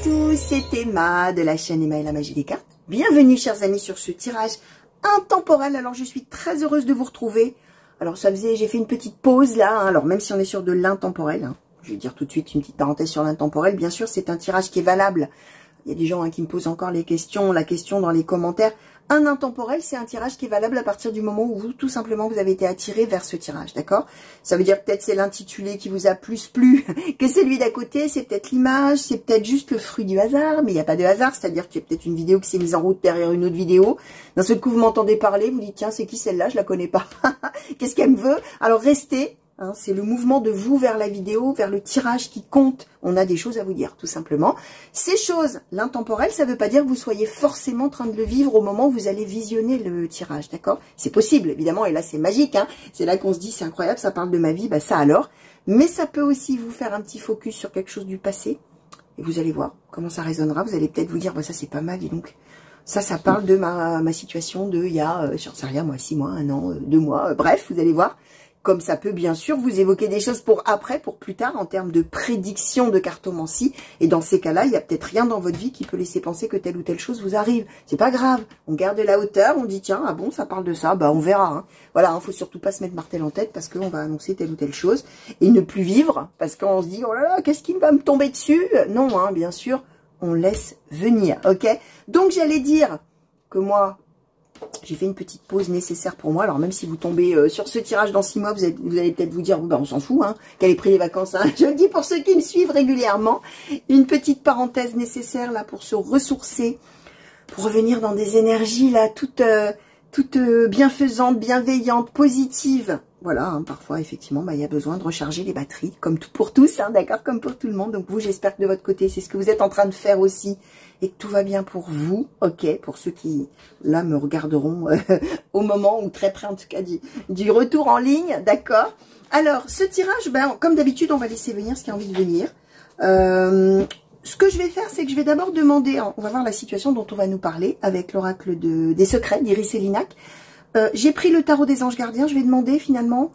tous, c'est Emma de la chaîne Emma et la magie des cartes. Bienvenue chers amis sur ce tirage intemporel. Alors je suis très heureuse de vous retrouver. Alors ça faisait, j'ai fait une petite pause là, hein. Alors même si on est sur de l'intemporel, hein, je vais dire tout de suite une petite parenthèse sur l'intemporel. Bien sûr c'est un tirage qui est valable. Il y a des gens qui me posent encore la question dans les commentaires. Un intemporel, c'est un tirage qui est valable à partir du moment où vous, tout simplement, vous avez été attiré vers ce tirage, d'accord? Ça veut dire peut-être c'est l'intitulé qui vous a plus plu que celui d'à côté, c'est peut-être l'image, c'est peut-être juste le fruit du hasard, mais il n'y a pas de hasard, c'est-à-dire qu'il y a peut-être une vidéo qui s'est mise en route derrière une autre vidéo. D'un seul coup, vous m'entendez parler, vous dites, tiens, c'est qui celle-là? Je la connais pas. Qu'est-ce qu'elle me veut? Alors restez. Hein, c'est le mouvement de vous vers la vidéo, vers le tirage qui compte. On a des choses à vous dire, tout simplement. Ces choses, l'intemporel, ça ne veut pas dire que vous soyez forcément en train de le vivre au moment où vous allez visionner le tirage, d'accord? C'est possible, évidemment, et là, c'est magique. Hein, c'est là qu'on se dit, c'est incroyable, ça parle de ma vie, bah ça alors. Mais ça peut aussi vous faire un petit focus sur quelque chose du passé. Et vous allez voir comment ça résonnera. Vous allez peut-être vous dire, bah ça, c'est pas mal, et donc... Ça parle de ma situation de il y a, j'en sais rien, moi, 6 mois, 1 an, 2 mois, bref, vous allez voir. Comme ça peut bien sûr vous évoquer des choses pour après, pour plus tard, en termes de prédiction de cartomancie. Et dans ces cas-là, il n'y a peut-être rien dans votre vie qui peut laisser penser que telle ou telle chose vous arrive. C'est pas grave. On garde la hauteur, on dit tiens, ah bon, ça parle de ça, bah on verra. Hein. Voilà, hein, faut surtout pas se mettre martel en tête parce qu'on va annoncer telle ou telle chose. Et ne plus vivre parce qu'on se dit oh là là, qu'est-ce qui va me tomber dessus? Non, hein, bien sûr, on laisse venir, ok? Donc j'allais dire que moi... J'ai fait une petite pause nécessaire pour moi. Alors même si vous tombez sur ce tirage dans 6 mois, vous allez peut-être vous dire, bah, on s'en fout, hein, qu'elle ait pris les vacances. Hein. Je le dis pour ceux qui me suivent régulièrement. Une petite parenthèse nécessaire là pour se ressourcer, pour revenir dans des énergies là toutes bienfaisantes, bienveillantes, positives. Voilà, hein, parfois effectivement, bah, il y a besoin de recharger les batteries, comme tout pour tous, hein, d'accord, comme pour tout le monde. Donc vous, j'espère que de votre côté, c'est ce que vous êtes en train de faire aussi. Et que tout va bien pour vous, ok, pour ceux qui, là, me regarderont au moment, ou très près en tout cas, du retour en ligne, d'accord. Alors, ce tirage, ben, comme d'habitude, on va laisser venir ce qui a envie de venir. Ce que je vais faire, c'est que je vais d'abord demander, on va voir la situation dont on va nous parler, avec l'oracle des secrets d'Iris Elinac. J'ai pris le tarot des anges gardiens, je vais demander finalement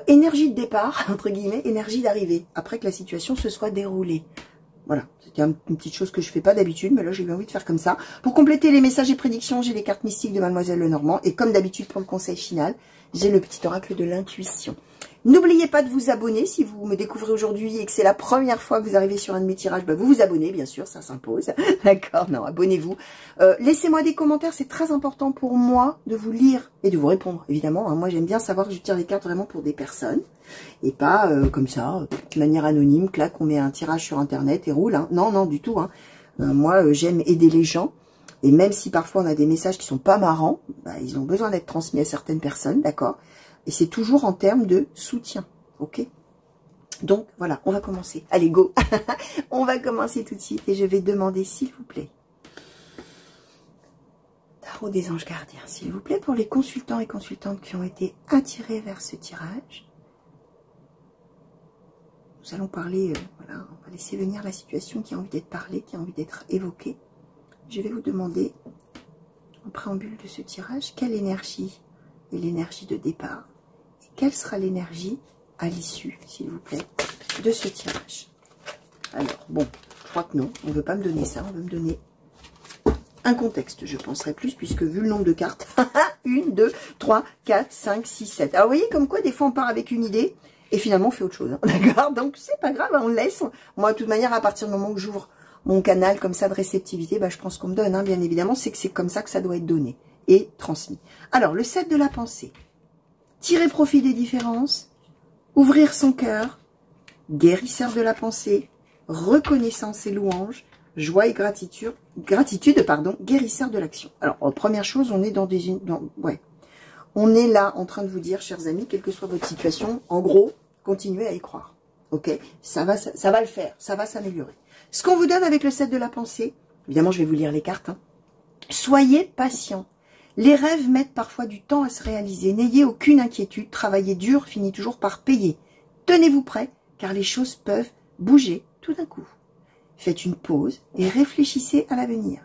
énergie de départ, entre guillemets, énergie d'arrivée, après que la situation se soit déroulée. Voilà, c'était une petite chose que je fais pas d'habitude, mais là j'ai eu envie de faire comme ça. Pour compléter les messages et prédictions, j'ai les cartes mystiques de Mademoiselle Lenormand. Et comme d'habitude pour le conseil final, j'ai le petit oracle de l'intuition. N'oubliez pas de vous abonner si vous me découvrez aujourd'hui et que c'est la première fois que vous arrivez sur un de mes tirages. Bah vous vous abonnez, bien sûr, ça s'impose. D'accord, non, abonnez-vous. Laissez-moi des commentaires, c'est très important pour moi de vous lire et de vous répondre, évidemment. Hein. Moi, j'aime bien savoir que je tire les cartes vraiment pour des personnes. Et pas comme ça, de manière anonyme, clac, on met un tirage sur Internet et roule. Hein. Non, non, du tout. Hein. Moi, j'aime aider les gens. Et même si parfois on a des messages qui sont pas marrants, bah, ils ont besoin d'être transmis à certaines personnes, d'accord? Et c'est toujours en termes de soutien, ok? Donc, voilà, on va commencer. Allez, go. On va commencer tout de suite et je vais demander, s'il vous plaît, tarot des anges gardiens, s'il vous plaît, pour les consultants et consultantes qui ont été attirés vers ce tirage. Nous allons parler, voilà, on va laisser venir la situation qui a envie d'être parlée, qui a envie d'être évoquée. Je vais vous demander, en préambule de ce tirage, quelle énergie est l'énergie de départ? Et quelle sera l'énergie à l'issue, s'il vous plaît, de ce tirage? Alors, bon, je crois que non, on ne veut pas me donner ça, on veut me donner un contexte, je penserais plus, puisque vu le nombre de cartes, 1, 2, 3, 4, 5, 6, 7. Alors, vous voyez, comme quoi, des fois, on part avec une idée, et finalement, on fait autre chose, hein, d'accord? Donc, c'est pas grave, on le laisse. Moi, de toute manière, à partir du moment où j'ouvre mon canal comme ça de réceptivité, bah, je prends ce qu'on me donne, hein, bien évidemment, c'est que c'est comme ça que ça doit être donné et transmis. Alors, le 7 de la pensée. Tirer profit des différences, ouvrir son cœur, guérisseur de la pensée, reconnaissance et louange, joie et gratitude, guérisseur de l'action. Alors, première chose, on est on est là en train de vous dire, chers amis, quelle que soit votre situation, en gros, continuez à y croire. Ok, ça va le faire, ça va s'améliorer. Ce qu'on vous donne avec le 7 de la pensée, évidemment, je vais vous lire les cartes. Hein. Soyez patient. Les rêves mettent parfois du temps à se réaliser. N'ayez aucune inquiétude. Travailler dur finit toujours par payer. Tenez-vous prêt, car les choses peuvent bouger tout d'un coup. Faites une pause et réfléchissez à l'avenir.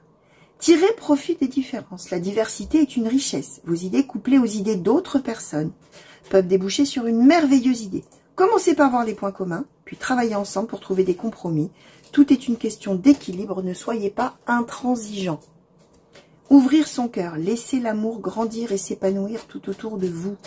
Tirez profit des différences. La diversité est une richesse. Vos idées couplées aux idées d'autres personnes peuvent déboucher sur une merveilleuse idée. Commencez par voir les points communs, puis travaillez ensemble pour trouver des compromis. Tout est une question d'équilibre. Ne soyez pas intransigeant. Ouvrir son cœur. Laissez l'amour grandir et s'épanouir tout autour de vous.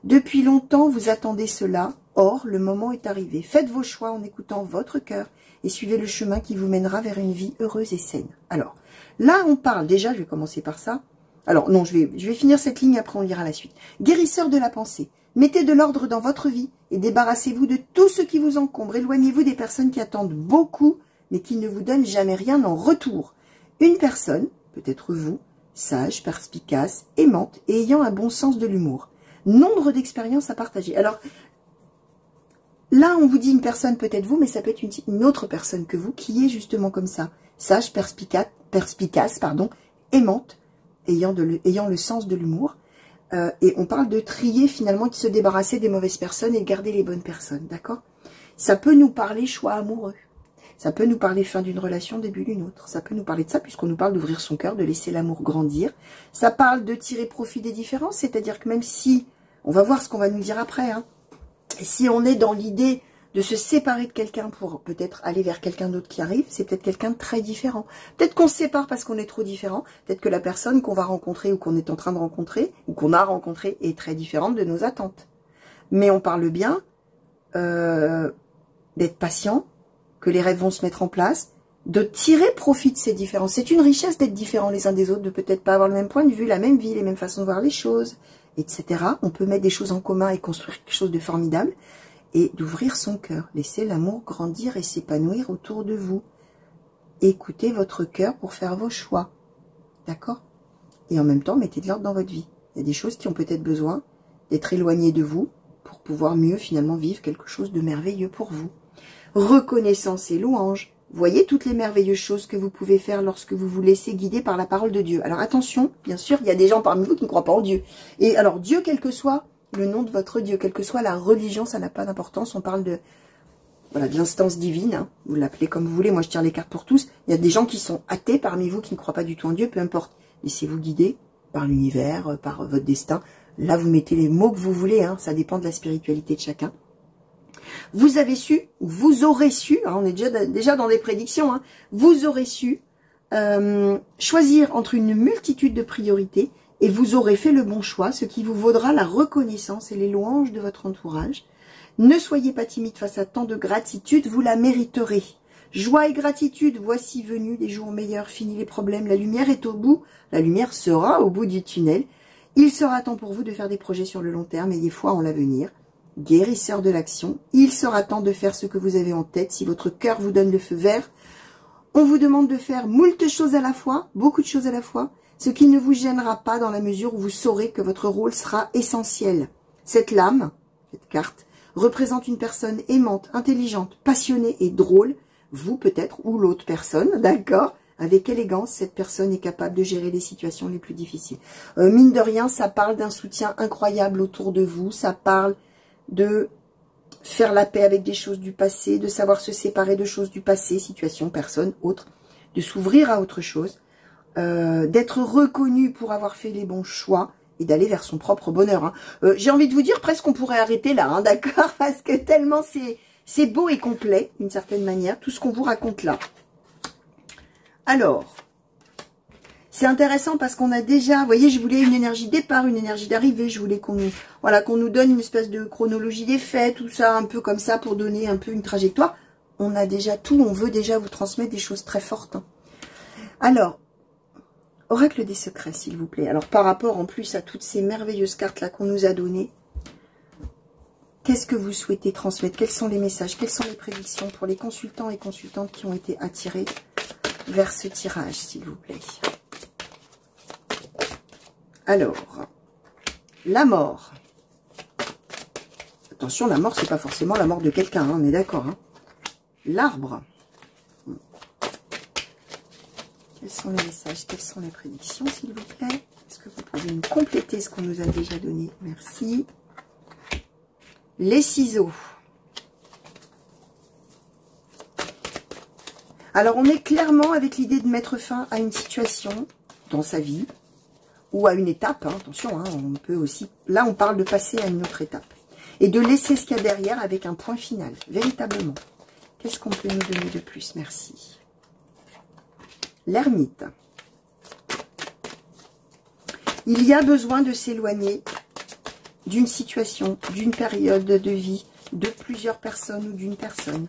Depuis longtemps, vous attendez cela. Or, le moment est arrivé. Faites vos choix en écoutant votre cœur et suivez le chemin qui vous mènera vers une vie heureuse et saine. Alors, là, on parle déjà, je vais commencer par ça. Alors, non, je vais finir cette ligne, après on lira la suite. Guérisseur de la pensée. Mettez de l'ordre dans votre vie et débarrassez-vous de tout ce qui vous encombre. Éloignez-vous des personnes qui attendent beaucoup, mais qui ne vous donnent jamais rien en retour. Une personne, peut-être vous, sage, perspicace, aimante et ayant un bon sens de l'humour. Nombre d'expériences à partager. Alors, là, on vous dit une personne, peut-être vous, mais ça peut être une autre personne que vous, qui est justement comme ça. Sage, perspicace, aimante, ayant le sens de l'humour. Et on parle de trier finalement, de se débarrasser des mauvaises personnes et de garder les bonnes personnes, d'accord? Ça peut nous parler choix amoureux. Ça peut nous parler fin d'une relation, début d'une autre. Ça peut nous parler de ça, puisqu'on nous parle d'ouvrir son cœur, de laisser l'amour grandir. Ça parle de tirer profit des différences, c'est-à-dire que même si, on va voir ce qu'on va nous dire après, hein, si on est dans l'idée de se séparer de quelqu'un pour peut-être aller vers quelqu'un d'autre qui arrive, c'est peut-être quelqu'un de très différent. Peut-être qu'on se sépare parce qu'on est trop différent. Peut-être que la personne qu'on va rencontrer ou qu'on est en train de rencontrer ou qu'on a rencontré est très différente de nos attentes. Mais on parle bien d'être patient, que les rêves vont se mettre en place, de tirer profit de ces différences. C'est une richesse d'être différents les uns des autres, de peut-être pas avoir le même point de vue, la même vie, les mêmes façons de voir les choses, etc. On peut mettre des choses en commun et construire quelque chose de formidable. Et d'ouvrir son cœur. Laissez l'amour grandir et s'épanouir autour de vous. Écoutez votre cœur pour faire vos choix. D'accord? Et en même temps, mettez de l'ordre dans votre vie. Il y a des choses qui ont peut-être besoin d'être éloignées de vous pour pouvoir mieux finalement vivre quelque chose de merveilleux pour vous. Reconnaissance et louange. Voyez toutes les merveilleuses choses que vous pouvez faire lorsque vous vous laissez guider par la parole de Dieu. Alors attention, bien sûr, il y a des gens parmi vous qui ne croient pas en Dieu. Et alors Dieu, quel que soit le nom de votre Dieu, quelle que soit la religion, ça n'a pas d'importance. On parle de l'instance divine, hein. Vous l'appelez comme vous voulez. Moi, je tire les cartes pour tous. Il y a des gens qui sont athées parmi vous, qui ne croient pas du tout en Dieu, peu importe. Laissez-vous guider par l'univers, par votre destin. Là, vous mettez les mots que vous voulez, hein. Ça dépend de la spiritualité de chacun. Vous avez su, vous aurez su, hein, on est déjà dans des prédictions, hein, vous aurez su choisir entre une multitude de priorités et vous aurez fait le bon choix, ce qui vous vaudra la reconnaissance et les louanges de votre entourage. Ne soyez pas timide face à tant de gratitude, vous la mériterez. Joie et gratitude, voici venus les jours meilleurs, finis les problèmes, la lumière est au bout, la lumière sera au bout du tunnel. Il sera temps pour vous de faire des projets sur le long terme, ayez foi en l'avenir. Guérisseur de l'action, il sera temps de faire ce que vous avez en tête, si votre cœur vous donne le feu vert. On vous demande de faire moult choses à la fois, beaucoup de choses à la fois, ce qui ne vous gênera pas dans la mesure où vous saurez que votre rôle sera essentiel. Cette lame, cette carte, représente une personne aimante, intelligente, passionnée et drôle. Vous peut-être, ou l'autre personne, d'accord? Avec élégance, cette personne est capable de gérer les situations les plus difficiles. Mine de rien, ça parle d'un soutien incroyable autour de vous. Ça parle de faire la paix avec des choses du passé, de savoir se séparer de choses du passé, situations, personnes, autres, de s'ouvrir à autre chose. D'être reconnu pour avoir fait les bons choix et d'aller vers son propre bonheur. Hein. J'ai envie de vous dire, presque on pourrait arrêter là, hein, d'accord? Parce que tellement c'est beau et complet, d'une certaine manière, tout ce qu'on vous raconte là. Alors, c'est intéressant parce qu'on a déjà, vous voyez, je voulais une énergie départ, une énergie d'arrivée, je voulais qu'on nous donne une espèce de chronologie des faits, tout ça, un peu comme ça, pour donner un peu une trajectoire. On a déjà tout, on veut déjà vous transmettre des choses très fortes. Hein. Alors, oracle des secrets, s'il vous plaît. Alors, par rapport en plus à toutes ces merveilleuses cartes-là qu'on nous a données, qu'est-ce que vous souhaitez transmettre? Quels sont les messages? Quelles sont les prédictions pour les consultants et consultantes qui ont été attirés vers ce tirage, s'il vous plaît? Alors, la mort. Attention, la mort, c'est pas forcément la mort de quelqu'un, hein, on est d'accord. Hein. L'arbre. Quels sont les messages? Quelles sont les prédictions, s'il vous plaît? Est-ce que vous pouvez nous compléter ce qu'on nous a déjà donné? Merci. Les ciseaux. Alors, on est clairement avec l'idée de mettre fin à une situation dans sa vie ou à une étape. Hein, attention, hein, on peut aussi... Là, on parle de passer à une autre étape. Et de laisser ce qu'il y a derrière avec un point final, véritablement. Qu'est-ce qu'on peut nous donner de plus? Merci. L'ermite. Il y a besoin de s'éloigner d'une situation, d'une période de vie, de plusieurs personnes ou d'une personne.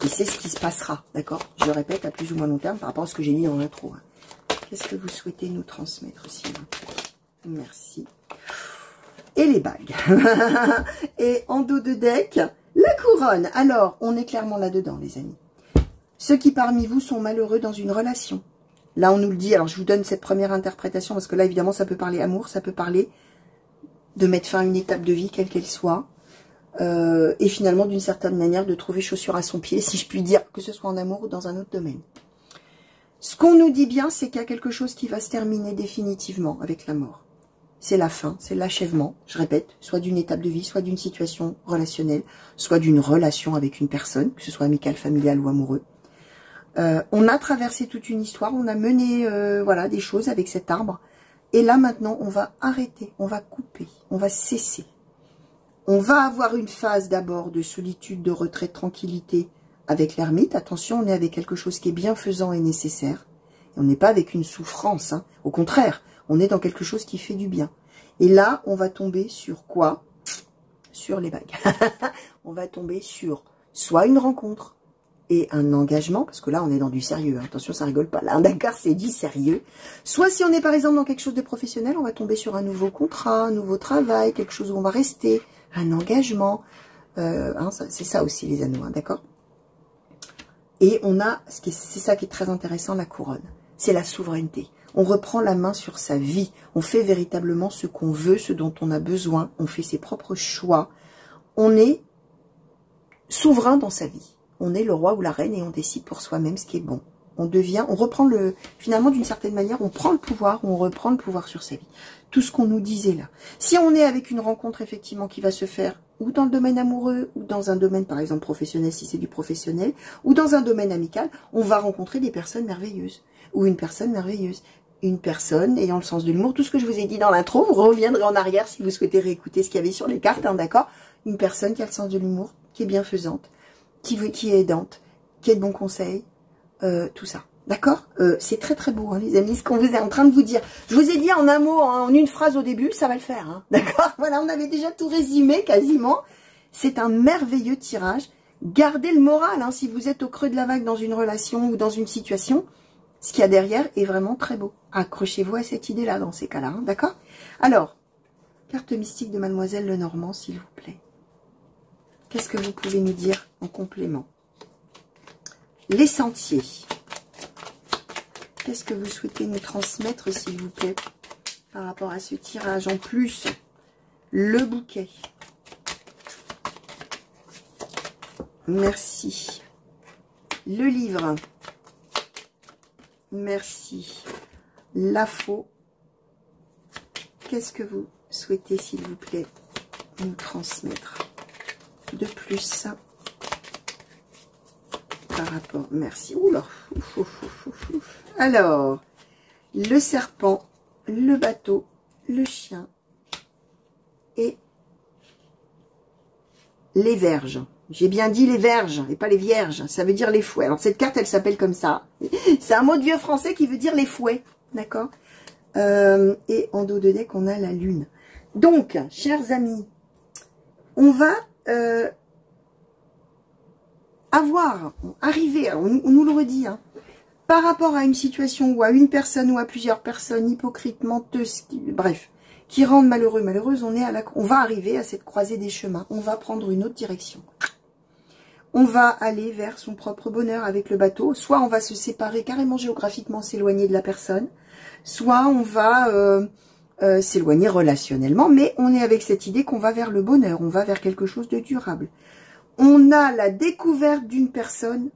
Et c'est ce qui se passera, d'accord? Je le répète, à plus ou moins long terme par rapport à ce que j'ai dit dans l'intro. Hein. Qu'est-ce que vous souhaitez nous transmettre aussi? Merci. Et les bagues. Et en dos de deck, la couronne. Alors, on est clairement là-dedans, les amis. Ceux qui parmi vous sont malheureux dans une relation. Là, on nous le dit. Alors, je vous donne cette première interprétation parce que là, évidemment, ça peut parler amour, ça peut parler de mettre fin à une étape de vie, quelle qu'elle soit. Et finalement, d'une certaine manière, de trouver chaussure à son pied, si je puis dire, que ce soit en amour ou dans un autre domaine. Ce qu'on nous dit bien, c'est qu'il y a quelque chose qui va se terminer définitivement avec la mort. C'est la fin, c'est l'achèvement, je répète, soit d'une étape de vie, soit d'une situation relationnelle, soit d'une relation avec une personne, que ce soit amicale, familiale ou amoureux. On a traversé toute une histoire, on a mené voilà, des choses avec cet arbre. Et là, maintenant, on va arrêter, on va couper, on va cesser. On va avoir une phase d'abord de solitude, de retrait, de tranquillité avec l'ermite. Attention, on est avec quelque chose qui est bienfaisant et nécessaire. Et on n'est pas avec une souffrance, hein. Au contraire, on est dans quelque chose qui fait du bien. Et là, on va tomber sur quoi? Sur les bagues. On va tomber sur soit une rencontre et un engagement, parce que là, on est dans du sérieux. Hein. Attention, ça rigole pas. Là, d'accord, c'est du sérieux. Soit si on est par exemple dans quelque chose de professionnel, on va tomber sur un nouveau contrat, un nouveau travail, quelque chose où on va rester, un engagement. Hein, c'est ça aussi les anneaux, hein, d'accord? Et on a, c'est ça qui est très intéressant, la couronne. C'est la souveraineté. On reprend la main sur sa vie. On fait véritablement ce qu'on veut, ce dont on a besoin. On fait ses propres choix. On est souverain dans sa vie. On est le roi ou la reine et on décide pour soi-même ce qui est bon. On devient, on reprend finalement d'une certaine manière, on prend le pouvoir, on reprend le pouvoir sur sa vie. Tout ce qu'on nous disait là. Si on est avec une rencontre effectivement qui va se faire ou dans le domaine amoureux, ou dans un domaine par exemple professionnel, si c'est du professionnel, ou dans un domaine amical, on va rencontrer des personnes merveilleuses. Ou une personne merveilleuse. Une personne ayant le sens de l'humour. Tout ce que je vous ai dit dans l'intro, vous reviendrez en arrière si vous souhaitez réécouter ce qu'il y avait sur les cartes, hein, d'accord? Une personne qui a le sens de l'humour, qui est bienfaisante, qui est aidante, qui a de bons conseils, tout ça. D'accord? C'est très très beau, hein, les amis, ce qu'on vous est en train de vous dire. Je vous ai dit en un mot, en une phrase au début, ça va le faire. Hein, d'accord? Voilà, on avait déjà tout résumé quasiment. C'est un merveilleux tirage. Gardez le moral, hein, si vous êtes au creux de la vague dans une relation ou dans une situation. Ce qu'il y a derrière est vraiment très beau. Accrochez-vous à cette idée-là dans ces cas-là, hein, d'accord? Alors, carte mystique de Mademoiselle Lenormand, s'il vous plaît. Qu'est-ce que vous pouvez nous dire en complément? Les sentiers. Qu'est-ce que vous souhaitez nous transmettre, s'il vous plaît, par rapport à ce tirage? En plus, le bouquet. Merci. Le livre. Merci. La faux. Qu'est-ce que vous souhaitez, s'il vous plaît, nous transmettre de plus par rapport? Merci. Oula. Alors, le serpent, le bateau, le chien et les verges. J'ai bien dit les verges et pas les vierges. Ça veut dire les fouets. Alors, cette carte, elle s'appelle comme ça. C'est un mot de vieux français qui veut dire les fouets. D'accord? Et en dos de deck, on a la lune. Donc, chers amis, on va arriver, on nous le redit, hein, par rapport à une situation ou à une personne ou à plusieurs personnes hypocrites, menteuses, bref, qui rendent malheureux, malheureuse, on va arriver à cette croisée des chemins. On va prendre une autre direction. On va aller vers son propre bonheur avec le bateau. Soit on va se séparer carrément géographiquement, s'éloigner de la personne. Soit on va s'éloigner relationnellement. Mais on est avec cette idée qu'on va vers le bonheur. On va vers quelque chose de durable. On a la découverte d'une personne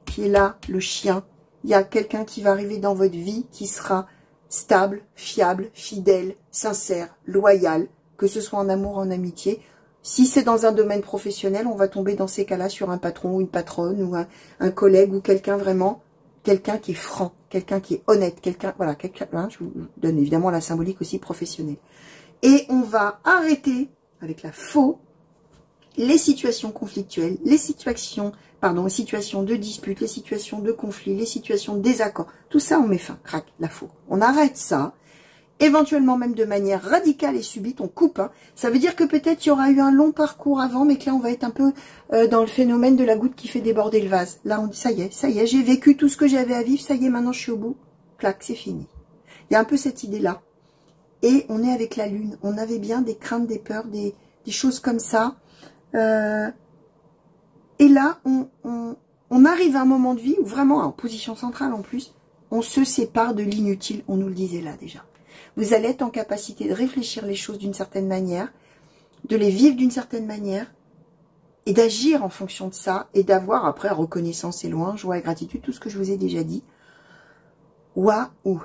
qui est là, le chien. Il y a quelqu'un qui va arriver dans votre vie qui sera stable, fiable, fidèle, sincère, loyal, que ce soit en amour, en amitié. Si c'est dans un domaine professionnel, on va tomber dans ces cas-là sur un patron ou une patronne ou un collègue ou quelqu'un vraiment, quelqu'un qui est franc, quelqu'un qui est honnête, quelqu'un, voilà, quelqu'un, hein, je vous donne évidemment la symbolique aussi professionnelle. Et on va arrêter avec la faux les situations conflictuelles, les situations de dispute, les situations de conflit, les situations de désaccord, tout ça on met fin, crac, la faute. On arrête ça, éventuellement même de manière radicale et subite, on coupe. Hein. Ça veut dire que peut-être il y aura eu un long parcours avant, mais que là on va être un peu dans le phénomène de la goutte qui fait déborder le vase. Là on dit ça y est, j'ai vécu tout ce que j'avais à vivre, ça y est, maintenant je suis au bout, clac, c'est fini. Il y a un peu cette idée-là. Et on est avec la lune, on avait bien des craintes, des peurs, des choses comme ça. Et là, on arrive à un moment de vie où vraiment, en position centrale en plus, on se sépare de l'inutile, on nous le disait là déjà. Vous allez être en capacité de réfléchir les choses d'une certaine manière, de les vivre d'une certaine manière, et d'agir en fonction de ça, et d'avoir après reconnaissance et louange, joie et gratitude, tout ce que je vous ai déjà dit. Waouh!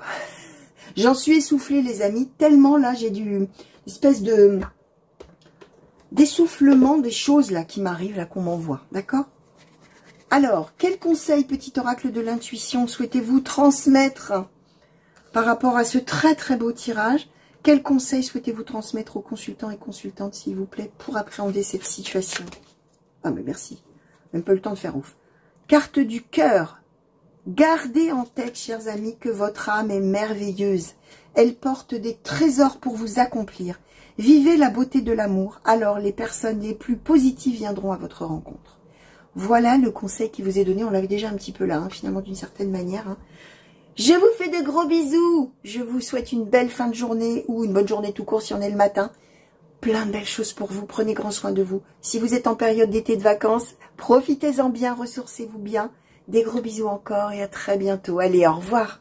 J'en suis essoufflée les amis, tellement là j'ai une espèce de d'essoufflement des choses là qui m'arrivent, là qu'on m'envoie, d'accord? Alors, quel conseil, petit oracle de l'intuition, souhaitez-vous transmettre par rapport à ce très très beau tirage? Quel conseil souhaitez-vous transmettre aux consultants et consultantes, s'il vous plaît, pour appréhender cette situation? Ah mais merci, même pas eu le temps de faire ouf. Carte du cœur. Gardez en tête, chers amis, que votre âme est merveilleuse. Elle porte des trésors pour vous accomplir. Vivez la beauté de l'amour, alors les personnes les plus positives viendront à votre rencontre. Voilà le conseil qui vous est donné. On l'avait déjà un petit peu là, hein, finalement, d'une certaine manière. Hein. Je vous fais de gros bisous. Je vous souhaite une belle fin de journée ou une bonne journée tout court si on est le matin. Plein de belles choses pour vous. Prenez grand soin de vous. Si vous êtes en période d'été de vacances, profitez-en bien, ressourcez-vous bien. Des gros bisous encore et à très bientôt. Allez, au revoir.